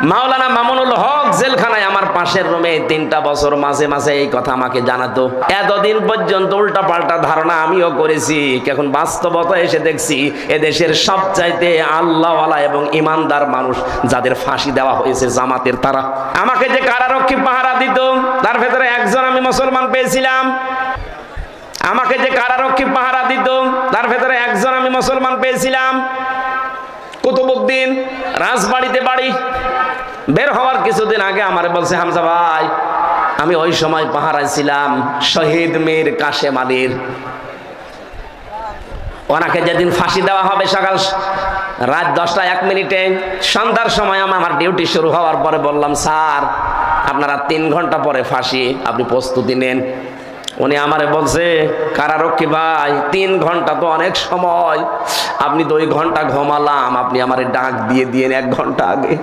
মাওলানা মামুনুল হক জেলখানায় আমার পাশের রুমে 3টা বছর মাঝে মাঝে এই কথা আমাকে জানাতো। এতদিন পর্যন্ত উল্টা পাল্টা ধারণা আমিও করেছি, এখন বাস্তবতা এসে দেখছি এদেশের সবচাইতে আল্লাহওয়ালা এবং ইমানদার মানুষ যাদের ফাঁসি দেওয়া হয়েছে জামাতের, তারা। আমাকে যে কারারক্ষী পাহারা দিত তার ভেতরে একজন আমি মুসলমান পেয়েছিলাম। আমাকে যে কারারক্ষী পাহারা দিত তার ভেতরে একজন আমি মুসলমান পেয়েছিলাম। কুতুবউদ্দিন, রাজবাড়িতে বাড়ি। বের হওয়ার কিছুদিন আগে আমার বলছে, হামজা ভাই আমি ওই সময় পাহারায় ছিলাম শহীদ মীর কাশেম আলীর। ওনাকে যেদিন ফাঁসি দেওয়া হবে সকাল রাত 10টা 1 মিনিটে, সন্ধ্যার সময় আমার ডিউটি শুরু হওয়ার পরে বললাম, স্যার আপনারা 3 ঘন্টা পরে ফাঁসি, আপনি প্রস্তুতি নেন। উনি আমারে বলছে, কারারক্ষী ভাই 3 ঘন্টা তো অনেক সময়, আপনি 2 ঘন্টা ঘুমালাম, আপনি আমারে ডাক দিয়ে 1 ঘন্টা আগে।